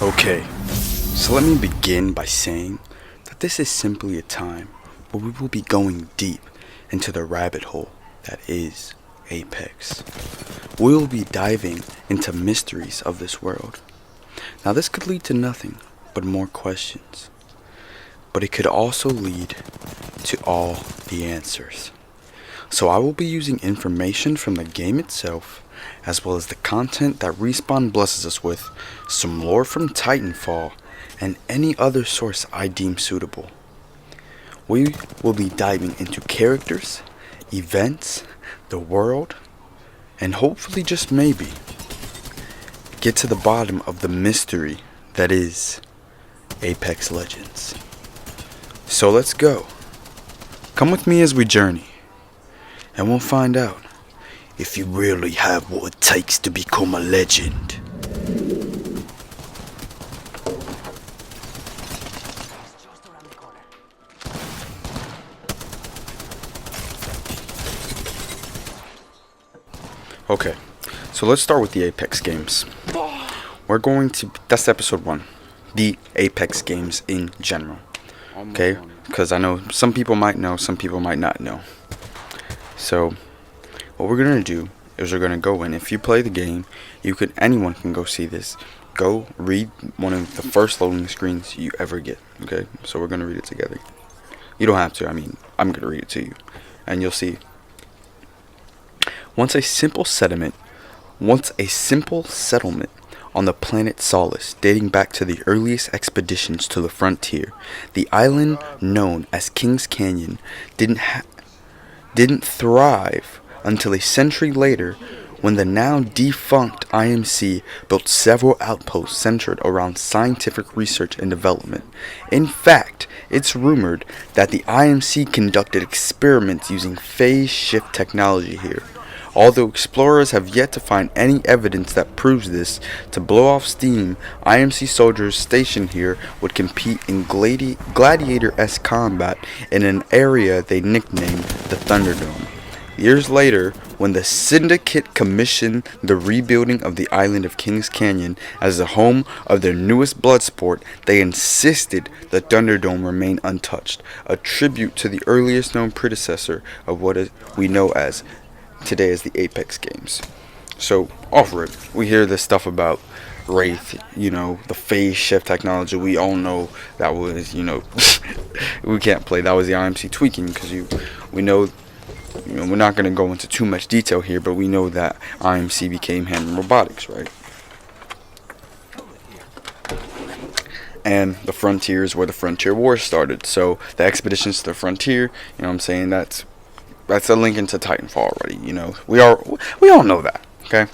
Okay, so let me begin by saying that this is simply a time where we will be going deep into the rabbit hole that is Apex. We will be diving into mysteries of this world. Now, this could lead to nothing but more questions, but it could also lead to all the answers. So I will be using information from the game itself, as well as the content that Respawn blesses us with, some lore from Titanfall, and any other source I deem suitable. We will be diving into characters, events, the world, and hopefully just maybe get to the bottom of the mystery that is Apex Legends. So let's go. Come with me as we journey, and we'll find out if you really have what it takes to become a legend. Okay, so let's start with the Apex games. That's episode 1. The Apex games in general. Okay, because I know some people might know, some people might not know. So, what we're gonna do is we're gonna go in. If you play the game, anyone can go see this. Go read one of the first loading screens you ever get. Okay, so we're gonna read it together. You don't have to. I'm gonna read it to you, and you'll see. Once a simple settlement on the planet Solace, dating back to the earliest expeditions to the frontier, the island known as Kings Canyon didn't thrive until a century later, when the now defunct IMC built several outposts centered around scientific research and development. In fact, it's rumored that the IMC conducted experiments using phase shift technology here. Although explorers have yet to find any evidence that proves this, to blow off steam, IMC soldiers stationed here would compete in gladiator-esque combat in an area they nicknamed the Thunderdome. Years later, when the Syndicate commissioned the rebuilding of the island of Kings Canyon as the home of their newest blood sport, they insisted the Thunderdome remain untouched, a tribute to the earliest known predecessor of what we know as today as the Apex games. So, off-rip, we hear this stuff about Wraith, the phase shift technology. We all know that was, we can't play. That was the IMC tweaking, because we know, we're not going to go into too much detail here, but we know that IMC became Hand Robotics, right? And the frontier is where the Frontier Wars started. So, the expeditions to the frontier, that's a link into Titanfall already, We all know that, okay?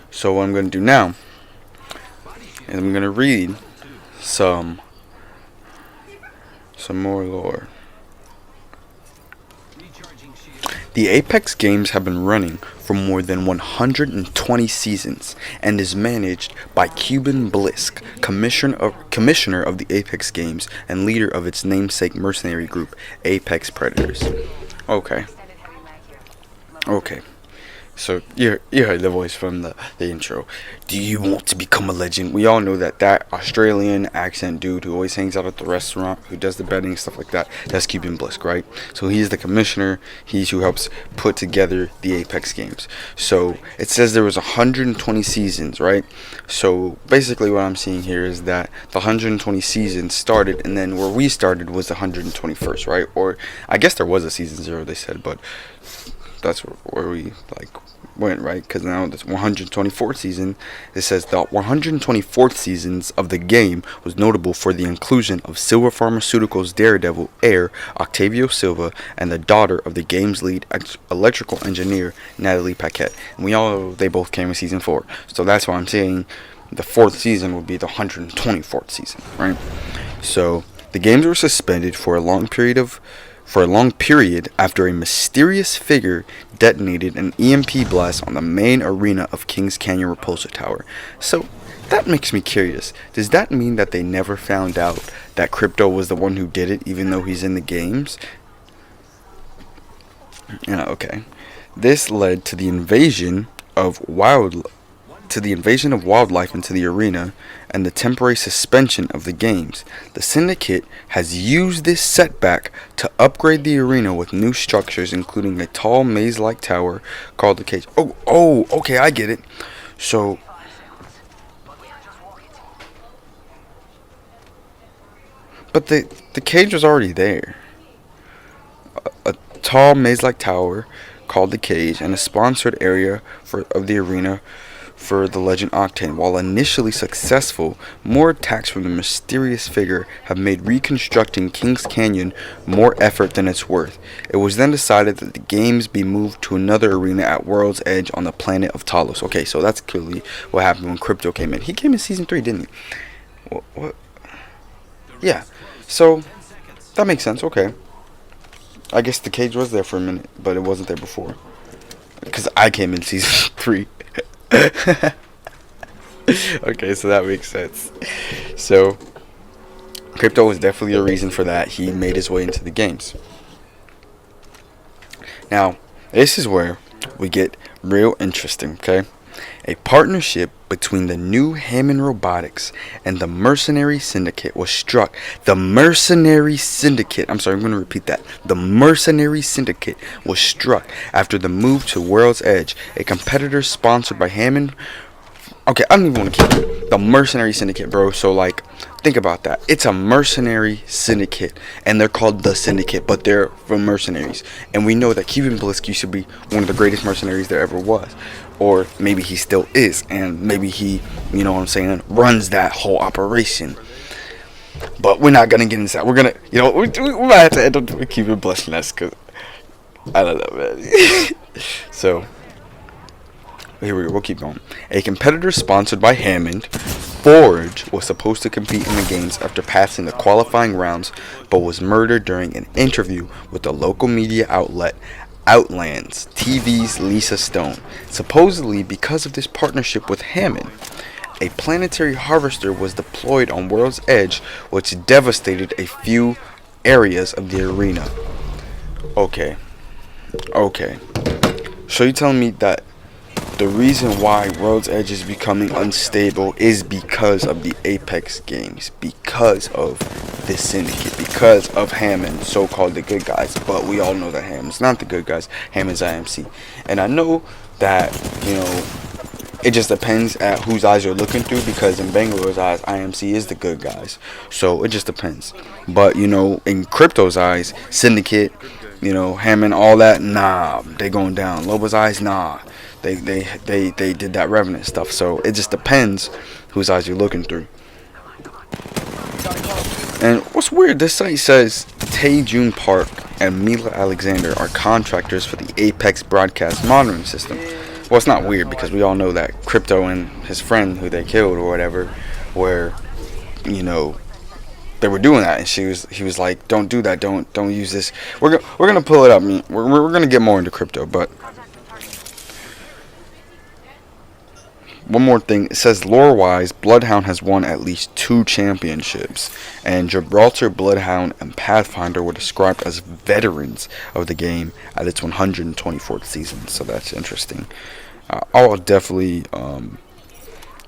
So what I'm going to do now is I'm going to read some more lore. The Apex games have been running for more than 120 seasons and is managed by Cuban Blisk, commissioner of the Apex games and leader of its namesake mercenary group, Apex Predators. Okay. So you heard the voice from the intro. Do you want to become a legend? We all know that Australian accent dude who always hangs out at the restaurant, who does the betting, stuff like that, that's Cuban Blisk, right? So he's the commissioner. He's who helps put together the Apex games. So it says there was 120 seasons, right? So basically what I'm seeing here is that the 120 seasons started, and then where we started was the 121st, right? Or I guess there was a season 0, they said, but that's where we went, right? Because now this 124th season, it says the 124th seasons of the game was notable for the inclusion of Silver Pharmaceuticals Daredevil heir Octavio Silva and the daughter of the game's lead electrical engineer Natalie Paquette. And we all know they both came in season 4, so that's why I'm saying the 4th season would be the 124th season, right? So the games were suspended for a long period after a mysterious figure detonated an EMP blast on the main arena of Kings Canyon Repulsor Tower. So that makes me curious. Does that mean that they never found out that Crypto was the one who did it, even though he's in the games? Yeah, okay. This led to the invasion of to the invasion of wildlife into the arena and the temporary suspension of the games. The Syndicate has used this setback to upgrade the arena with new structures, including a tall maze-like tower called the Cage. Okay, I get it. So, but the cage was already there. A tall maze-like tower called the Cage and a sponsored area of the arena for the legend Octane. While initially successful, more attacks from the mysterious figure have made reconstructing Kings Canyon more effort than it's worth. It was then decided that the games be moved to another arena at World's Edge on the planet of Talos. Okay, so that's clearly what happened when Crypto came in. He came in Season 3, didn't he? What? Yeah, so that makes sense, okay. I guess the cage was there for a minute, but it wasn't there before. Because I came in Season 3. Okay, so that makes sense. So, Crypto was definitely a reason for that. He made his way into the games. Now, this is where we get real interesting, okay? A partnership between the new Hammond Robotics and the Mercenary Syndicate was struck. The Mercenary Syndicate, I'm sorry, I'm going to repeat that. The Mercenary Syndicate was struck after the move to World's Edge, a competitor sponsored by Hammond. Okay, I don't even want to keep it. The Mercenary Syndicate, bro. So, like, think about that. It's a mercenary syndicate, and they're called the Syndicate, but they're from mercenaries. And we know that Cuban Blisk used to be one of the greatest mercenaries there ever was. Or maybe he still is, and maybe he, you know what I'm saying, runs that whole operation. But we're not going to get into that. We're going to, you know, we might have to end up with Cuban Blisk next, because I don't know, man. So, here we go. We'll keep going. A competitor sponsored by Hammond, Forge, was supposed to compete in the games after passing the qualifying rounds, but was murdered during an interview with the local media outlet Outlands TV's Lisa Stone. Supposedly, because of this partnership with Hammond, a planetary harvester was deployed on World's Edge, which devastated a few areas of the arena. Okay. So you're telling me that the reason why World's Edge is becoming unstable is because of the Apex games, because of the Syndicate, because of Hammond, so-called the good guys. But we all know that Hammond's not the good guys. Hammond's IMC. And I know that, you know, it just depends at whose eyes you're looking through, because in Bangalore's eyes, IMC is the good guys. So it just depends. But, you know, in Crypto's eyes, Syndicate, you know, Hammond, all that, nah, they going down. Loba's eyes, nah. They did that Revenant stuff. So it just depends whose eyes you're looking through. And what's weird, this site says Tae Jun Park and Mila Alexander are contractors for the Apex broadcast monitoring system. Well, it's not weird because we all know that Crypto and his friend who they killed or whatever were, you know, they were doing that, and he was like, don't do that, don't use this. We're gonna pull it up. We're gonna get more into Crypto, but one more thing. It says lore-wise, Bloodhound has won at least 2 championships, and Gibraltar, Bloodhound, and Pathfinder were described as veterans of the game at its 124th season. So that's interesting. I'll definitely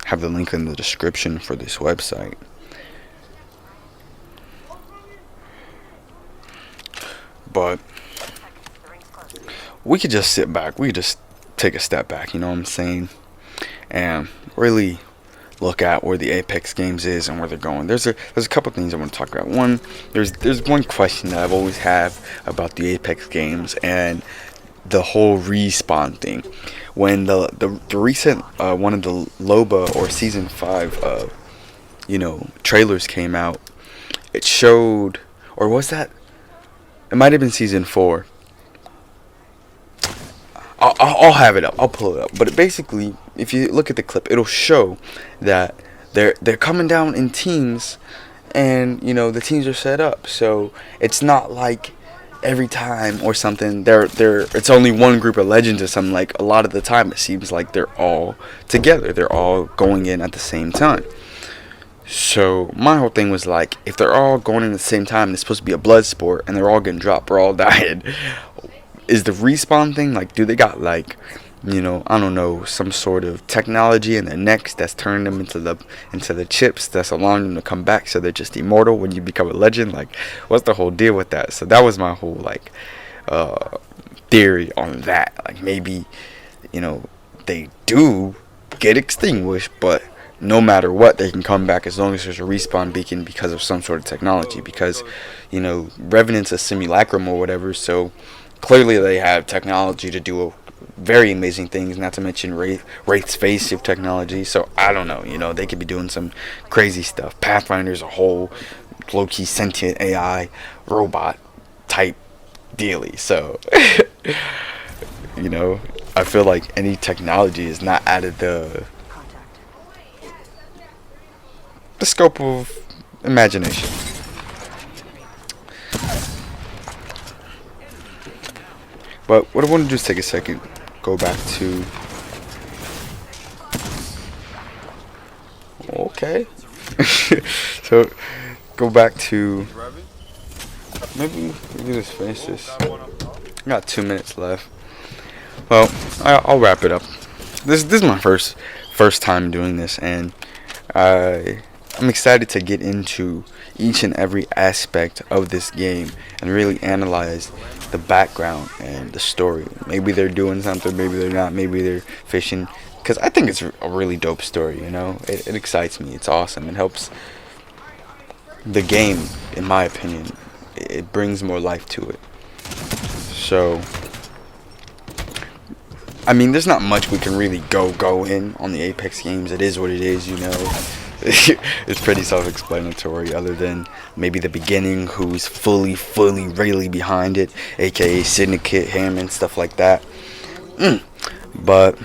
have the link in the description for this website. But we could just sit back. We could just take a step back, you know what I'm saying? And really look at where the Apex games is and where they're going. There's a couple things I want to talk about. One, there's one question that I've always had about the Apex games and the whole respawn thing. When the recent one of the Loba or season 5 you know, trailers came out, it showed, or was that, it might have been season 4. I'll have it up. I'll pull it up. But basically, if you look at the clip, it'll show that they're coming down in teams, and you know the teams are set up. So it's not like every time or something. It's only one group of legends or something. Like a lot of the time, it seems like they're all together. They're all going in at the same time. So my whole thing was like, if they're all going in at the same time, it's supposed to be a blood sport, and they're all getting dropped, we're all dying. Is the respawn thing, like, do they got like I don't know, some sort of technology in their necks that's turning them into the chips that's allowing them to come back, so they're just immortal when you become a legend. Like, what's the whole deal with that? So that was my whole like uh, theory on that. Like, maybe they do get extinguished, but no matter what, they can come back as long as there's a respawn beacon because of some sort of technology. Because Revenant's a simulacrum or whatever, so clearly they have technology to do very amazing things, not to mention Wraith's spaceship technology. So I don't know, they could be doing some crazy stuff. Pathfinder's a whole low-key sentient AI robot type dealy. So I feel like any technology is not out of the scope of imagination. But what I want to do is take a second, go back to. Okay. So, go back to. Maybe we can just finish this. I got 2 minutes left. Well, I'll wrap it up. This is my first time doing this, and I'm excited to get into each and every aspect of this game and really analyze the background and the story. Maybe they're doing something, maybe they're not, maybe they're fishing. Because I think it's a really dope story, It excites me. It's awesome. It helps the game, in my opinion. It brings more life to it. So, I mean, there's not much we can really go in on the Apex games. It is what it is, It's pretty self-explanatory, other than maybe the beginning, who's fully, really behind it, aka Syndicate, Hammond, stuff like that. But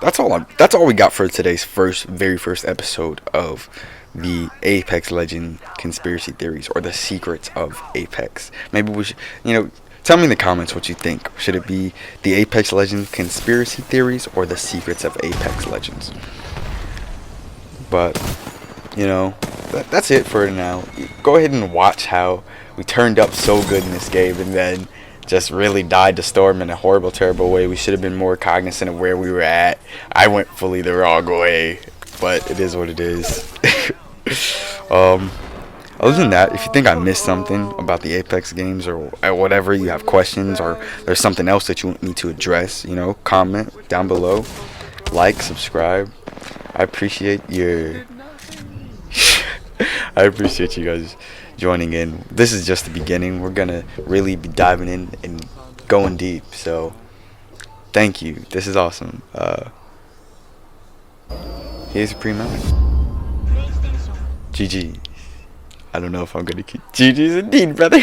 that's all we got for today's very first episode of the Apex Legend conspiracy theories, or the secrets of Apex. Maybe we should, tell me in the comments what you think. Should it be the Apex Legends conspiracy theories or the secrets of Apex Legends? But, that's it for now. Go ahead and watch how we turned up so good in this game and then just really died to storm in a horrible, terrible way. We should have been more cognizant of where we were at. I went fully the wrong way, but it is what it is. Other than that, if you think I missed something about the Apex games or whatever, you have questions or there's something else that you want me to address, comment down below. Like, subscribe. I appreciate your I appreciate you guys joining in. This is just the beginning. We're gonna really be diving in and going deep. So thank you. This is awesome. Here's a pre-mount. GG. I don't know if I'm gonna keep GG's indeed, brother.